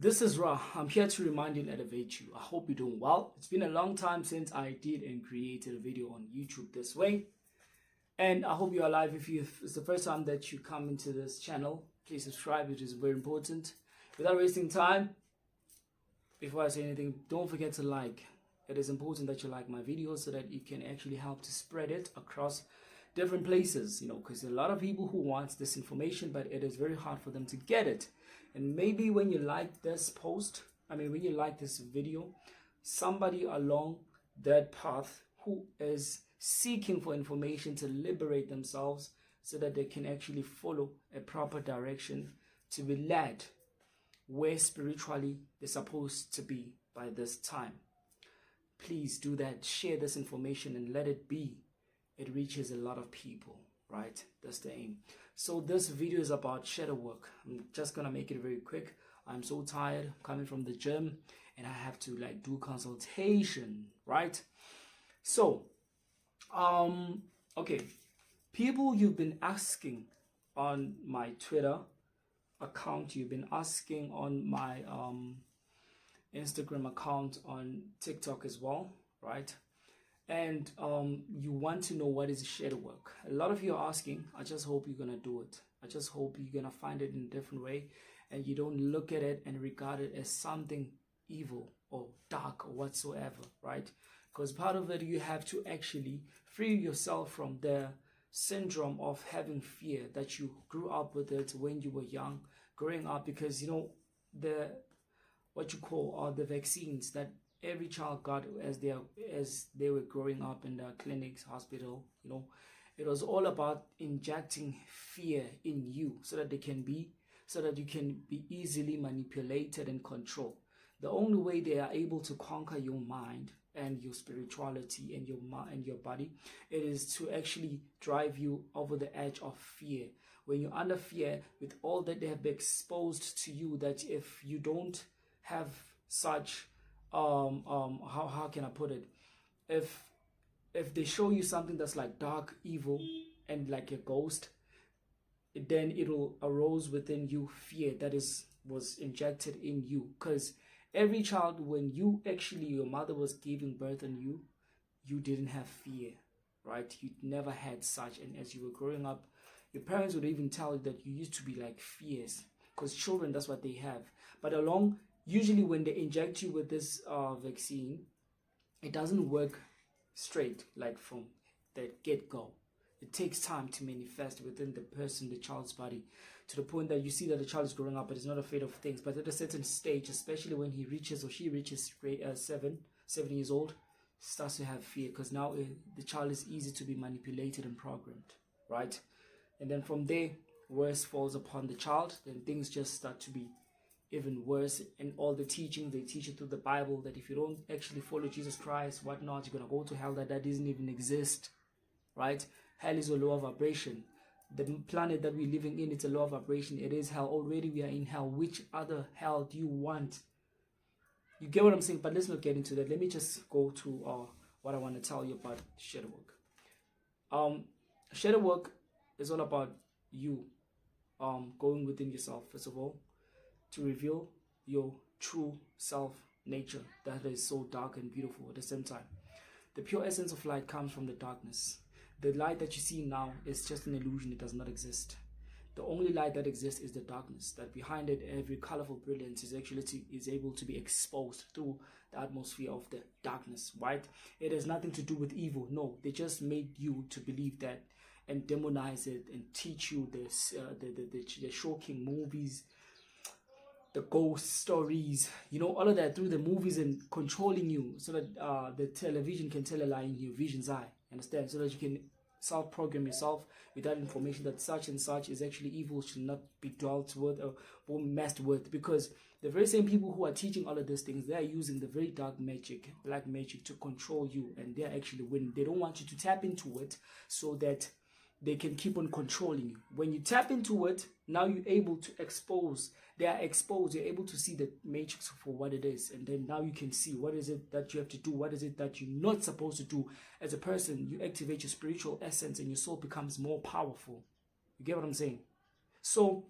This is Ra. I'm here to remind you and elevate you. I hope you're doing well. It's been a long time since I did and created a video on YouTube this way. And I hope you're alive. If it's the first time that you come into this channel, please subscribe. It is very important. Without wasting time, before I say anything, don't forget to like. It is important that you like my videos so that you can actually help to spread it across different places, because there are a lot of people who want this information, but it is very hard for them to get it. And maybe when you like this when you like this video, somebody along that path who is seeking for information to liberate themselves so that they can actually follow a proper direction to be led where spiritually they're supposed to be by this time. Please do that. Share this information and let it be. It reaches a lot of people, right? That's the aim. So this video is about shadow work. I'm just gonna make it very quick. I'm so tired coming from the gym and I have to do consultation, right? So okay, people, you've been asking on my Twitter account, you've been asking on my Instagram account, on TikTok as well, right? And you want to know what is shadow work. A lot of you are asking. I just hope you're gonna do it. I just hope you're gonna find it in a different way and you don't look at it and regard it as something evil or dark or whatsoever, right? Because part of it, you have to actually free yourself from the syndrome of having fear that you grew up with it when you were young, growing up, because the vaccines that every child got as they were growing up in the clinics, hospital, it was all about injecting fear in you so that you can be easily manipulated and controlled. The only way they are able to conquer your mind and your spirituality and your body, it is to actually drive you over the edge of fear. When you're under fear, with all that they have exposed to you, that if you don't have such how can I put it, if they show you something that's like dark, evil, and like a ghost, then it'll arouse within you fear that was injected in you. Because every child, when your mother was giving birth on you, you didn't have fear, right? You never had such. And as you were growing up, your parents would even tell you that you used to be like fierce, because children, that's what they have. But usually when they inject you with this vaccine, it doesn't work straight, like from the get-go. It takes time to manifest within the child's body, to the point that you see that the child is growing up but is not afraid of things. But at a certain stage, especially when he reaches or she reaches 7 years old, starts to have fear, because now the child is easy to be manipulated and programmed, right? And then from there, worse falls upon the child. Then things just start to be even worse. And all the teaching, they teach it through the Bible, that if you don't actually follow Jesus Christ, whatnot, you're gonna go to hell. That doesn't even exist, right? Hell is a lower vibration. The planet that we're living in, it's a lower vibration. It is hell. Already we are in hell. Which other hell do you want? You get what I'm saying? But let's not get into that. Let me just go to what I want to tell you about shadow work. Shadow work is all about you going within yourself, first of all, to reveal your true self nature that is so dark and beautiful at the same time. The pure essence of light comes from the darkness. The light that you see now is just an illusion. It does not exist. The only light that exists is the darkness. That behind it, every colorful brilliance is able to be exposed through the atmosphere of the darkness, right? It has nothing to do with evil. No, they just made you to believe that and demonize it and teach you the shocking movies, the ghost stories, all of that through the movies, and controlling you so that the television can tell a lie in your vision's eye, understand? So that you can self-program yourself with that information that such and such is actually evil, should not be dwelt with or messed with. Because the very same people who are teaching all of these things, they are using the very dark magic, black magic, to control you, and they're actually winning. They don't want you to tap into it so that they can keep on controlling you. When you tap into it, now you're able to expose. They are exposed. You're able to see the matrix for what it is. And then now you can see what is it that you have to do. What is it that you're not supposed to do. As a person, you activate your spiritual essence and your soul becomes more powerful. You get what I'm saying? So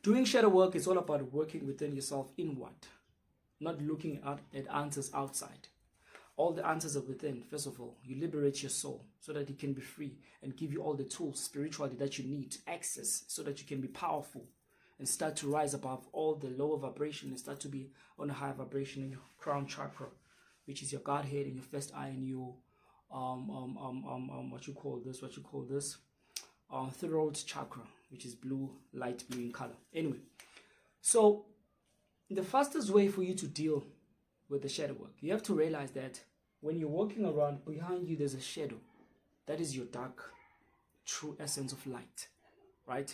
Doing shadow work is all about working within yourself inward, not looking at answers outside. All the answers are within. First of all, you liberate your soul so that it can be free and give you all the tools spiritually that you need to access so that you can be powerful and start to rise above all the lower vibration and start to be on a higher vibration in your crown chakra, which is your Godhead and your first eye and your what you call this throat chakra, which is blue, light blue in color. Anyway, so the fastest way for you to deal with the shadow work, you have to realize that when you're walking around, behind you there's a shadow. That is your dark, true essence of light, right?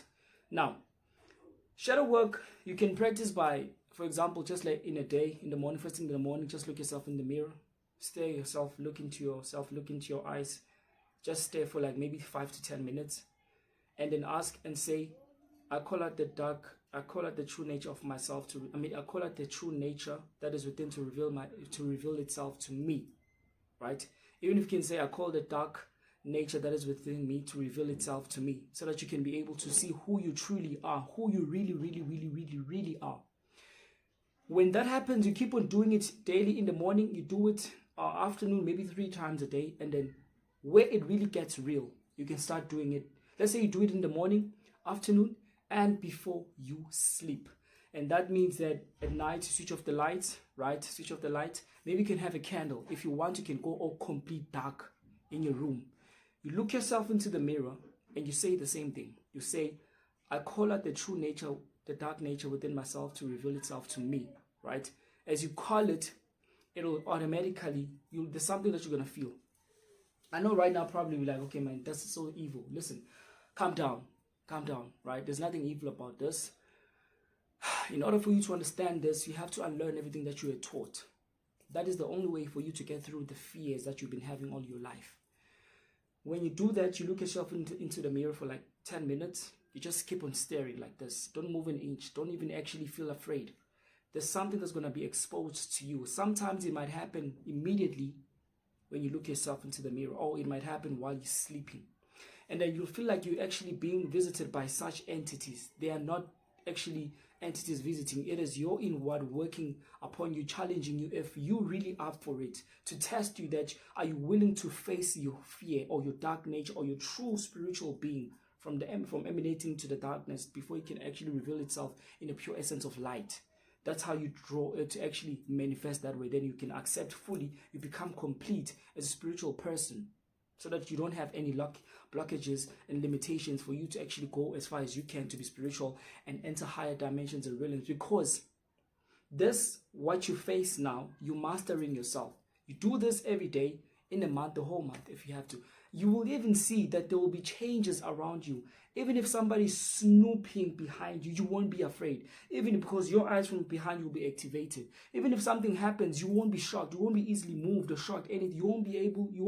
Now, shadow work you can practice by, for example, just like in a day, in the morning, first thing in the morning, just look yourself in the mirror, stare yourself, look into yourself, look into your eyes, just stare for like maybe 5 to 10 minutes, and then ask and say, I call out the dark, I call out the true nature of myself I call out the true nature that is within to reveal itself to me, right? Even if you can say, I call the dark nature that is within me to reveal itself to me, so that you can be able to see who you truly are, who you really are. When that happens, you keep on doing it daily. In the morning, you do it afternoon, maybe 3 times a day, and then where it really gets real, you can start doing it. Let's say you do it in the morning, afternoon, and before you sleep. And that means that at night, switch off the lights, right? Switch off the light. Maybe you can have a candle. If you want, you can go all complete dark in your room. You look yourself into the mirror and you say the same thing. You say, I call out the true nature, the dark nature within myself to reveal itself to me, right? As you call it, it'll automatically, there's something that you're going to feel. I know right now probably you're like, okay, man, that's so evil. Listen, calm down, right? There's nothing evil about this. In order for you to understand this, you have to unlearn everything that you were taught. That is the only way for you to get through the fears that you've been having all your life. When you do that, you look yourself into the mirror for like 10 minutes. You just keep on staring like this. Don't move an inch. Don't even actually feel afraid. There's something that's going to be exposed to you. Sometimes it might happen immediately when you look yourself into the mirror, or it might happen while you're sleeping. And then you'll feel like you're actually being visited by such entities. They are not actually entities visiting. It is your inward working upon you, challenging you if you really up for it, to test you that are you willing to face your fear or your dark nature or your true spiritual being from emanating to the darkness before it can actually reveal itself in a pure essence of light. That's how you draw it to actually manifest that way. Then you can accept fully, you become complete as a spiritual person, so that you don't have any blockages and limitations for you to actually go as far as you can to be spiritual and enter higher dimensions and realms. Because this, what you face now, you're mastering yourself. You do this every day, in a month, the whole month, if you have to. You will even see that there will be changes around you. Even if somebody's snooping behind you, you won't be afraid. Even because your eyes from behind you will be activated. Even if something happens, you won't be shocked. You won't be easily moved or shocked. Anything. You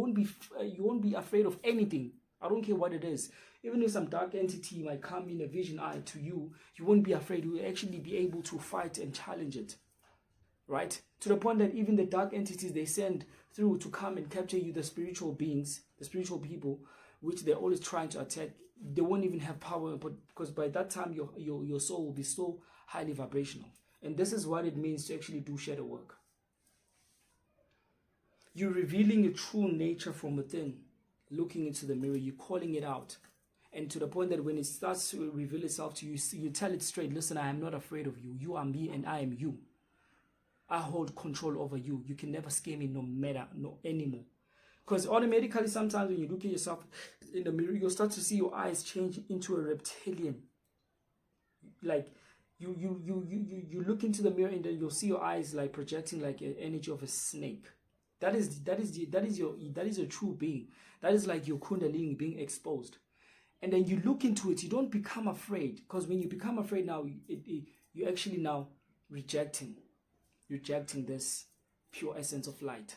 won't be afraid of anything. I don't care what it is. Even if some dark entity might come in a vision eye to you, you won't be afraid. You will actually be able to fight and challenge it. Right? To the point that even the dark entities they send through to come and capture you, the spiritual beings, the spiritual people, which they're always trying to attack, they won't even have power, but because by that time your soul will be so highly vibrational. And this is what it means to actually do shadow work. You're revealing your true nature from within, looking into the mirror, you're calling it out. And to the point that when it starts to reveal itself to you, you tell it straight, listen, I am not afraid of you. You are me and I am you. I hold control over you. You can never scare me no anymore. Because automatically sometimes when you look at yourself in the mirror, you'll start to see your eyes change into a reptilian. Like you look into the mirror and then you'll see your eyes like projecting like an energy of a snake. That is your true being. That is like your kundalini being exposed. And then you look into it, you don't become afraid. Because when you become afraid now, you're actually now rejecting this pure essence of light.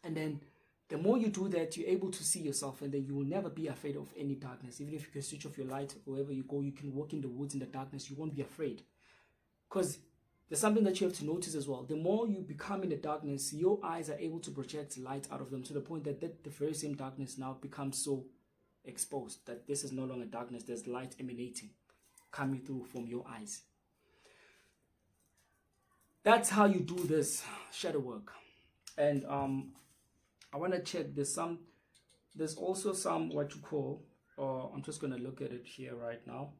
And then the more you do that, you're able to see yourself, and then you will never be afraid of any darkness. Even if you can switch off your light, wherever you go, you can walk in the woods in the darkness, you won't be afraid. Because there's something that you have to notice as well. The more you become in the darkness, your eyes are able to project light out of them, to the point that the very same darkness now becomes so exposed that this is no longer darkness, there's light emanating. coming through from your eyes. That's how you do this shadow work. And I want to check, there's also some what you call, I'm just going to look at it here right now.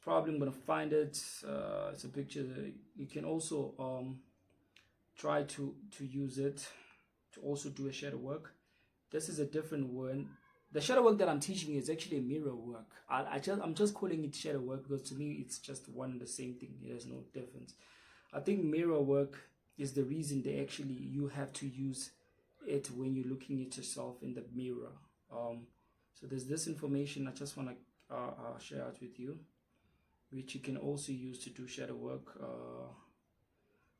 Probably I'm going to find it. It's a picture. You can also try to use it to also do a shadow work. This is a different one. The shadow work that I'm teaching is actually a mirror work. I'm just calling it shadow work because to me it's just one and the same thing. There's no difference. I think mirror work is the reason you have to use it when you're looking at yourself in the mirror. So there's this information I just want to share out with you, which you can also use to do shadow work.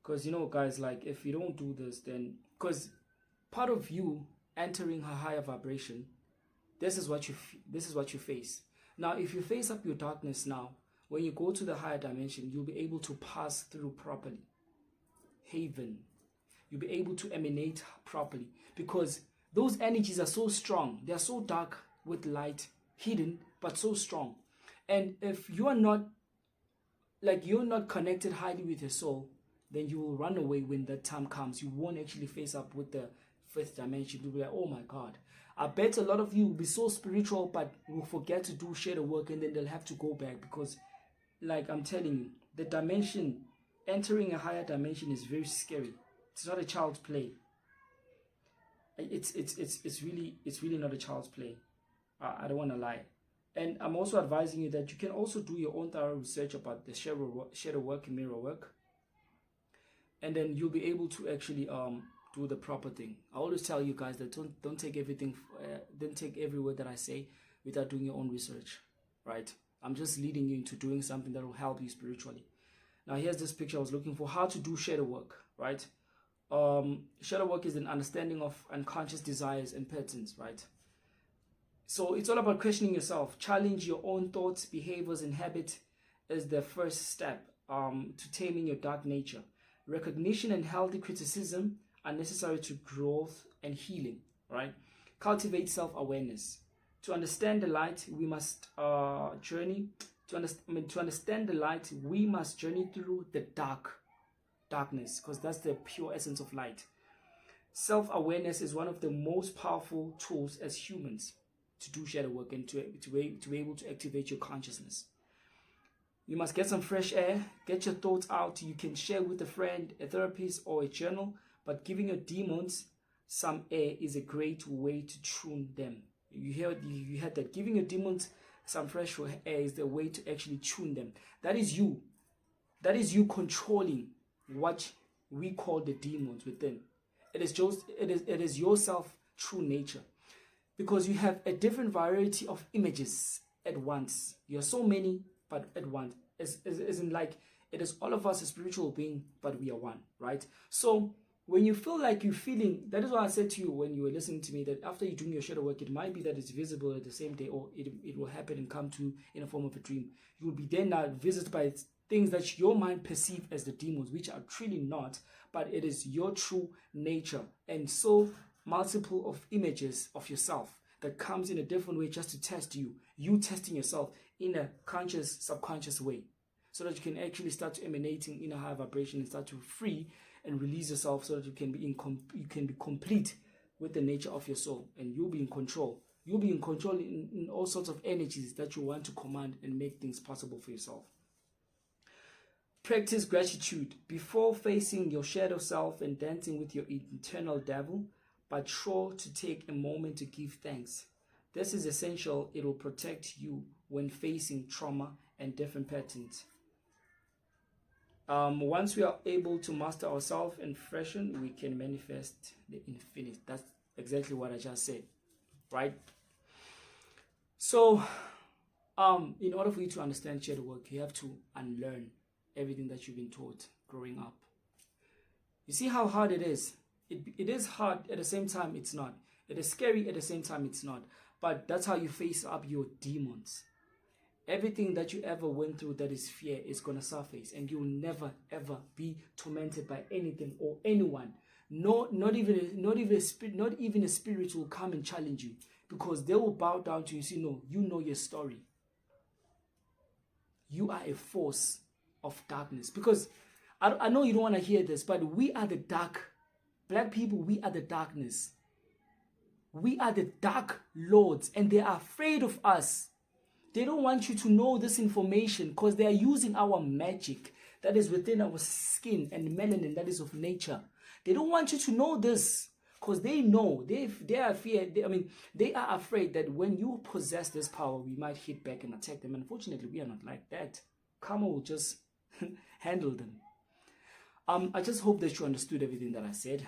Because you know, guys, like if you don't do this, then because part of you entering a higher vibration, this is what you face. Now, if you face up your darkness now, when you go to the higher dimension, you'll be able to pass through properly. Haven. You'll be able to emanate properly because those energies are so strong. They are so dark with light, hidden, but so strong. And if you are not, like you're not connected highly with your soul, then you will run away when that time comes. You won't actually face up with the fifth dimension. You'll be like, oh my God. I bet a lot of you will be so spiritual, but will forget to do shadow work, and then they'll have to go back because, like I'm telling you, the dimension, entering a higher dimension is very scary. It's not a child's play. It's really not a child's play. I don't want to lie. And I'm also advising you that you can also do your own thorough research about the shadow work and mirror work, and then you'll be able to actually do the proper thing. I always tell you guys that don't take everything, don't take every word that I say without doing your own research, right? I'm just leading you into doing something that will help you spiritually. Now here's this picture I was looking for, how to do shadow work, right? Shadow work is an understanding of unconscious desires and patterns, right? So it's all about questioning yourself. Challenge your own thoughts, behaviors, and habits is the first step to taming your dark nature. Recognition and healthy criticism are necessary to growth and healing, right? Cultivate self-awareness. To understand the light, we must journey. To understand the light, we must journey through the darkness, because that's the pure essence of light. Self-awareness is one of the most powerful tools as humans to do shadow work and to be able to activate your consciousness. You must get some fresh air, get your thoughts out. You can share with a friend, a therapist, or a journal, but giving your demons some air is a great way to tune them. You heard that. Giving your demons some fresh air is the way to actually tune them. That is you. That is you controlling what we call the demons within. It is yourself true nature. Because you have a different variety of images at once. You're so many, but at once. Isn't like it is all of us a spiritual being, but we are one, right? So when you feel like you're feeling, that is why I said to you when you were listening to me that after you're doing your shadow work, it might be that it's visible at the same day, or it will happen and come to in a form of a dream. You will be then now visited by things that your mind perceive as the demons, which are truly not, but it is your true nature. And so multiple of images of yourself that comes in a different way just to test you testing yourself in a conscious, subconscious way, so that you can actually start to emanating in a high vibration and start to free and release yourself, so that you can be complete with the nature of your soul, and you'll be in control. You'll be in control in all sorts of energies that you want to command and make things possible for yourself. Practice gratitude before facing your shadow self and dancing with your internal devil, but sure to take a moment to give thanks. This is essential. It will protect you when facing trauma and different patterns. Once we are able to master ourselves and freshen, we can manifest the infinite. That's exactly what I just said, right? So, in order for you to understand shadow work, you have to unlearn everything that you've been taught growing up. You see how hard it is? It is hard, at the same time it's not. It is scary, at the same time it's not. But that's how you face up your demons. Everything that you ever went through that is fear is going to surface, and you'll never ever be tormented by anything or anyone. No, not even a spirit will come and challenge you, because they will bow down to you and say, no, you know your story. you are a force of darkness. Because I know you don't want to hear this, but we are the dark. Black people, we are the darkness. We are the dark lords, and they are afraid of us. They don't want you to know this information because they are using our magic that is within our skin and melanin that is of nature. They don't want you to know this because they know, they are afraid that when you possess this power, we might hit back and attack them. Unfortunately, we are not like that. Karma will just handle them. I just hope that you understood everything that I said.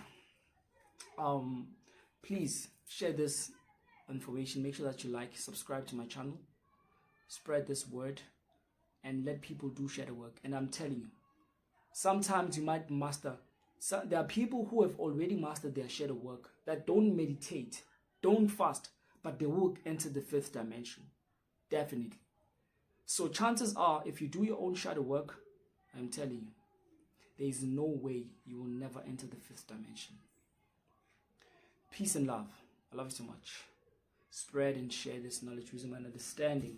Please share this information. Make sure that you like, subscribe to my channel, spread this word, and let people do shadow work. And I'm telling you, sometimes you might master. So there are people who have already mastered their shadow work that don't meditate, don't fast, but they will enter the 5th dimension. Definitely. So chances are, if you do your own shadow work, I'm telling you, there is no way you will never enter the 5th dimension. Peace and love. I love you so much. Spread and share this knowledge, wisdom, and understanding